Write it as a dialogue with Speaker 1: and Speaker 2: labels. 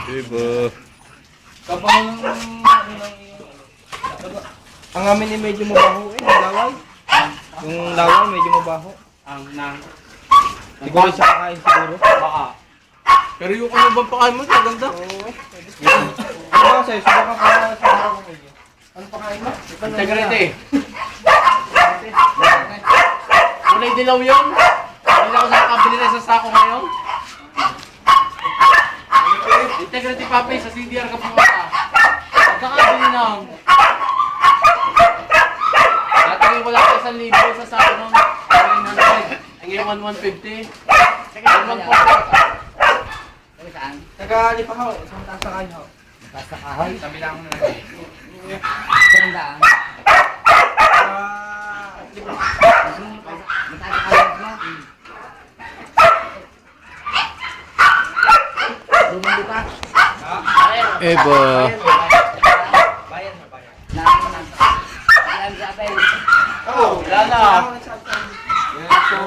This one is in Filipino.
Speaker 1: Diba?
Speaker 2: Kapag
Speaker 1: Ang amin ay medyo mabaho eh, yung laway. Yung laway medyo mabaho.
Speaker 2: ang nang
Speaker 1: Siguro sa kakain siguro.
Speaker 2: baka.
Speaker 3: Pero yung ano bang pakain mo, maganda.
Speaker 1: Ano ba sa'yo? Subukan ka sa araw ko medyo. Ano pakain mo?
Speaker 2: Integrity. Kulay dilaw yun. Hindi ako nakakabili na sa sako ngayon. Integrity Papi, sa CDR ka pumunta. Pagkakabili ng... Natagay ko lang sa 1,000 sa sako ng 900. Ang ngayon 1,150. 1,140.
Speaker 1: Taga-alip ako, isang taas sa kain ho.
Speaker 4: Basta kahoy.
Speaker 2: Sabi lang mo na.
Speaker 4: Sandaan. Mataas kahoy mo. Lumandi pa.
Speaker 1: Eba.
Speaker 2: Bayan na bayan.
Speaker 4: Alam sa apel.
Speaker 1: Oo,
Speaker 2: Wala na.
Speaker 1: Yan, so,